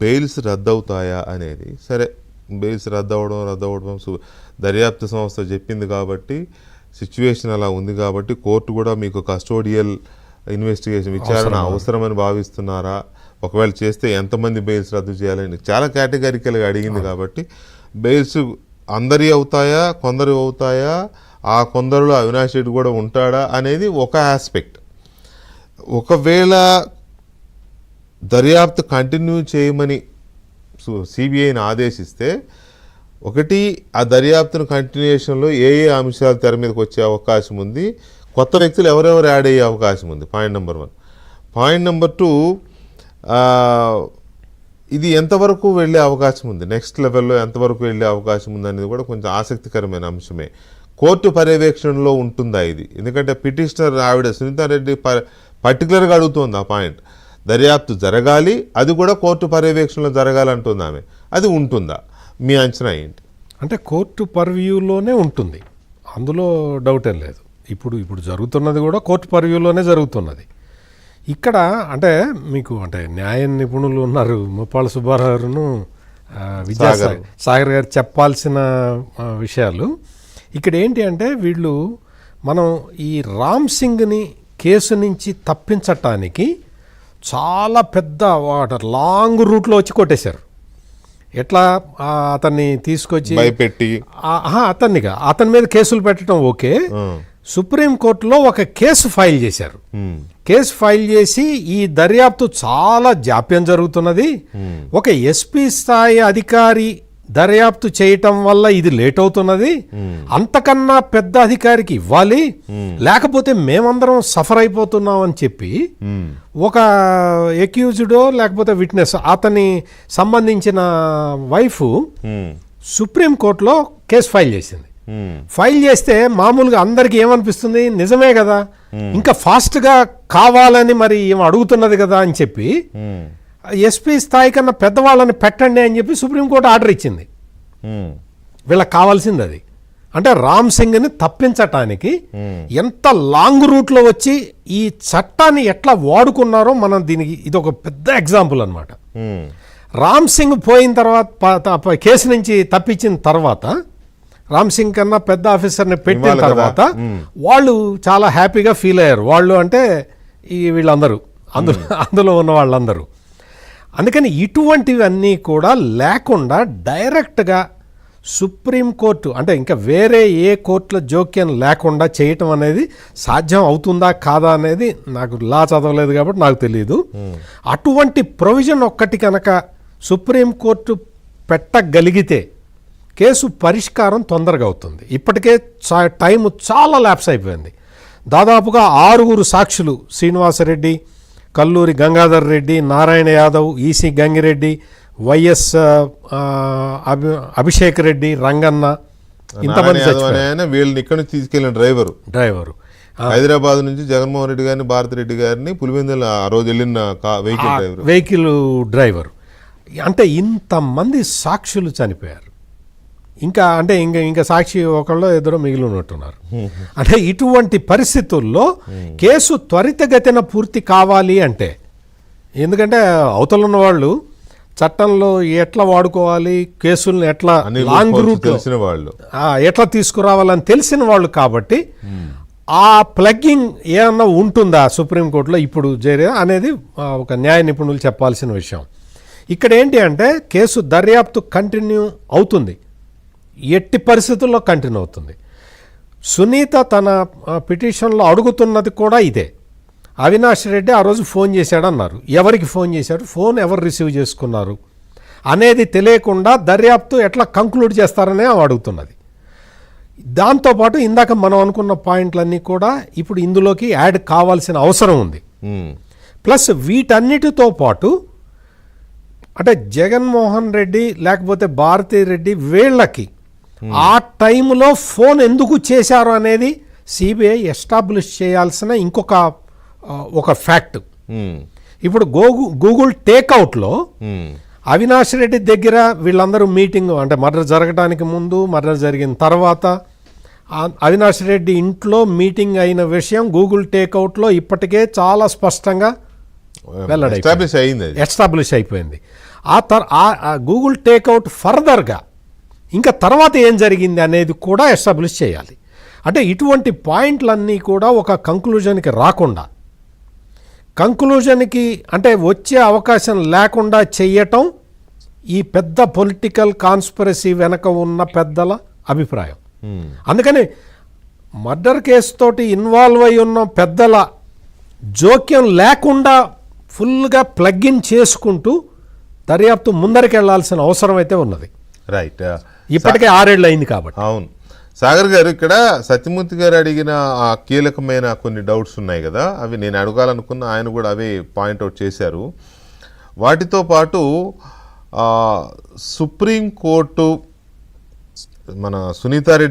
Bails రద్దవుతాయా అనేది సరే, bails రద్దవడం దర్యాప్తు సంస్థ చెప్పింది కాబట్టి, సిచ్యువేషన్ అలా ఉంది కాబట్టి కోర్టు కూడా మీకు కస్టోడియల్ ఇన్వెస్టిగేషన్ విచారణ అవసరమని భావిస్తున్నారా, ఒకవేళ చేస్తే ఎంతమంది బెయిల్స్ రద్దు చేయాలని చాలా కేటగిరికల్గా అడిగింది కాబట్టి బెయిల్స్ అందరి అవుతాయా, కొందరు అవుతాయా, ఆ కొందరులో అవినాష్ రెడ్డి కూడా ఉంటాడా అనేది ఒక ఆస్పెక్ట్. ఒకవేళ దర్యాప్తు కంటిన్యూ చేయమని సిబిఐని ఆదేశిస్తే, ఒకటి ఆ దర్యాప్తును కంటిన్యూషన్లో ఏ అంశాలు తెర మీదకి వచ్చే అవకాశం ఉంది, కొత్త వ్యక్తులు ఎవరెవరు యాడ్ అయ్యే అవకాశం ఉంది, పాయింట్ నెంబర్ 1. పాయింట్ నెంబర్ 2, ఇది ఎంతవరకు వెళ్ళే అవకాశం ఉంది, నెక్స్ట్ లెవెల్లో ఎంతవరకు వెళ్ళే అవకాశం ఉంది అనేది కూడా కొంచెం ఆసక్తికరమైన అంశమే. కోర్టు పర్యవేక్షణలో ఉంటుందా ఇది? ఎందుకంటే పిటిషనర్ ఆవిడ సునీతారెడ్డి పర్టికులర్గా అడుగుతోంది ఆ పాయింట్. దర్యాప్తు జరగాలి, అది కూడా కోర్టు పర్యవేక్షణలో జరగాలంటుంది ఆమె. అది ఉంటుందా? మీ అంచనా ఏంటి? అంటే కోర్టు పర్వ్యూలోనే ఉంటుంది, అందులో డౌట్ ఏం లేదు. ఇప్పుడు జరుగుతున్నది కూడా కోర్టు పర్వ్యూలోనే జరుగుతున్నది. ఇక్కడ అంటే మీకు అంటే న్యాయ నిపుణులు ఉన్నారు, ముప్పాళ్ళ సుబ్బారావును విద్యాసాగర్ గారు చెప్పాల్సిన విషయాలు. ఇక్కడ ఏంటి అంటే వీళ్ళు మనం ఈ రామ్ సింగ్ని కేసు నుంచి తప్పించటానికి చాలా పెద్ద లాంగ్ రూట్లో వచ్చి కొట్టేశారు. ఎట్లా అతన్ని తీసుకొచ్చి భయపెట్టి అతని మీద కేసులు పెట్టడం ఓకే, సుప్రీంకోర్టులో ఒక కేసు ఫైల్ చేశారు. కేసు ఫైల్ చేసి ఈ దర్యాప్తు చాలా జాప్యం జరుగుతున్నది, ఒక ఎస్పీ స్థాయి అధికారి దర్యాప్తు చేయటం వల్ల ఇది లేట్ అవుతున్నది, అంతకన్నా పెద్ద అధికారికి ఇవ్వాలి, లేకపోతే మేమందరం సఫర్ అయిపోతున్నాం అని చెప్పి ఒక ఎక్యూజ్డో లేకపోతే విట్నెస్ అతని సంబంధించిన వైఫ్ సుప్రీంకోర్టులో కేసు ఫైల్ చేసింది. ఫైల్ చేస్తే మామూలుగా అందరికి ఏమనిపిస్తుంది, నిజమే కదా, ఇంకా ఫాస్ట్గా కావాలని మరి ఏం అడుగుతున్నది కదా అని చెప్పి ఎస్పీ స్థాయి కన్నా పెద్దవాళ్ళని పెట్టండి అని చెప్పి సుప్రీంకోర్టు ఆర్డర్ ఇచ్చింది. వీళ్ళకి కావాల్సింది అది. అంటే రామ్ సింగ్ని తప్పించటానికి ఎంత లాంగ్ రూట్లో వచ్చి ఈ చట్టాన్ని ఎట్లా వాడుకున్నారో మనం దీనికి ఇది ఒక పెద్ద ఎగ్జాంపుల్ అనమాట. రామ్ సింగ్ పోయిన తర్వాత కేసు నుంచి తప్పించిన తర్వాత రామ్ సింగ్ కన్నా పెద్ద ఆఫీసర్ని పెట్టిన తర్వాత వాళ్ళు చాలా హ్యాపీగా ఫీల్ అయ్యారు. వాళ్ళు అంటే వీళ్ళందరూ అందులో ఉన్న వాళ్ళందరూ. అందుకని ఇటువంటివన్నీ కూడా లేకుండా డైరెక్ట్గా సుప్రీంకోర్టు అంటే ఇంకా వేరే ఏ కోర్టుల జోక్యం లేకుండా చేయటం అనేది సాధ్యం అవుతుందా కాదా అనేది నాకు లా చదవలేదు కాబట్టి నాకు తెలియదు. అటువంటి ప్రొవిజన్ ఒక్కటి కనుక సుప్రీంకోర్టు పెట్టగలిగితే కేసు పరిష్కారం తొందరగా అవుతుంది. ఇప్పటికే టైం చాలా ల్యాప్స్ అయిపోయింది. దాదాపుగా 6 సాక్షులు, శ్రీనివాసరెడ్డి, కల్లూరి గంగాధర్ రెడ్డి, నారాయణ యాదవ్, ఈసీ గంగిరెడ్డి, వైఎస్ అభిషేక్ రెడ్డి, రంగన్న, ఇంతమంది వీళ్ళని ఇక్కడ నుంచి తీసుకెళ్ళిన డ్రైవరు హైదరాబాద్ నుంచి జగన్మోహన్ రెడ్డి గారిని, భారతిరెడ్డి గారిని పులివెందుల ఆ రోజు వెళ్ళిన వెహికల్ డ్రైవర్. అంటే ఇంతమంది సాక్షులు చనిపోయారు. ఇంకా సాక్షి ఒకళ్ళు ఇద్దరు మిగిలి ఉన్నట్టున్నారు. అంటే ఇటువంటి పరిస్థితుల్లో కేసు త్వరితగతిన పూర్తి కావాలి అంటే, ఎందుకంటే అవతల ఉన్న వాళ్ళు చట్టంలో ఎట్లా వాడుకోవాలి, కేసులను ఎట్లా లాంగ్ రూట్ ఎట్లా తీసుకురావాలని తెలిసిన వాళ్ళు కాబట్టి ఆ ప్లగ్గింగ్ ఏమన్నా ఉంటుందా సుప్రీంకోర్టులో ఇప్పుడు అనేది ఒక న్యాయ నిపుణులు చెప్పాల్సిన విషయం. ఇక్కడ ఏంటి అంటే కేసు దర్యాప్తు కంటిన్యూ అవుతుంది, ఎట్టి పరిస్థితుల్లో కంటిన్యూ అవుతుంది. సునీత తన పిటిషన్లో అడుగుతున్నది కూడా ఇదే. అవినాష్ రెడ్డి ఆ రోజు ఫోన్ చేశాడన్నారు, ఎవరికి ఫోన్ చేశాడు, ఫోన్ ఎవరు రిసీవ్ చేసుకున్నారు అనేది తెలియకుండా దర్యాప్తు ఎట్లా కంక్లూడ్ చేస్తారనే అడుగుతున్నది. దాంతోపాటు ఇందాక మనం అనుకున్న పాయింట్లన్నీ కూడా ఇప్పుడు ఇందులోకి యాడ్ కావాల్సిన అవసరం ఉంది. ప్లస్ వీటన్నిటితో పాటు అంటే జగన్మోహన్ రెడ్డి లేకపోతే భారతిరెడ్డి వీళ్ళకి ఆ టైంలో ఫోన్ ఎందుకు చేశారు అనేది సిబిఐ ఎస్టాబ్లిష్ చేయాల్సిన ఒక ఫ్యాక్ట్. ఇప్పుడు గూగుల్ టేక్అవుట్లో అవినాష్ రెడ్డి దగ్గర వీళ్ళందరూ మీటింగ్ అంటే మర్డర్ జరగడానికి ముందు, మర్డర్ జరిగిన తర్వాత అవినాష్ రెడ్డి ఇంట్లో మీటింగ్ అయిన విషయం గూగుల్ టేక్అవుట్లో ఇప్పటికే చాలా స్పష్టంగా ఎస్టాబ్లిష్ అయిపోయింది. గూగుల్ టేక్అవుట్ ఫర్దర్గా ఇంకా తర్వాత ఏం జరిగింది అనేది కూడా ఎస్టాబ్లిష్ చేయాలి. అంటే ఇటువంటి పాయింట్లన్నీ కూడా ఒక కంక్లూజన్కి రాకుండా, కంక్లూజన్కి అంటే వచ్చే అవకాశం లేకుండా చెయ్యటం ఈ పెద్ద పొలిటికల్ కాన్స్పిరసీ వెనక ఉన్న పెద్దల అభిప్రాయం. అందుకని మర్డర్ కేసు తోటి ఇన్వాల్వ్ అయి ఉన్న పెద్దల జోక్యం లేకుండా ఫుల్గా ప్లగ్ ఇన్ చేసుకుంటూ దర్యాప్తు ముందరికి వెళ్లాల్సిన అవసరం అయితే ఉన్నది. రైట్, ఇప్పటికే 6 ఏళ్ళు అయింది కాబట్టి. అవును సాగర్ గారు, ఇక్కడ సత్యమూర్తి గారు అడిగిన ఆ కీలకమైన కొన్ని డౌట్స్ ఉన్నాయి కదా, అవి నేను అడగాలనుకున్న, ఆయన కూడా అవే పాయింట్అవుట్ చేశారు. వాటితో పాటు సుప్రీంకోర్టు మన సునీతారెడ్డి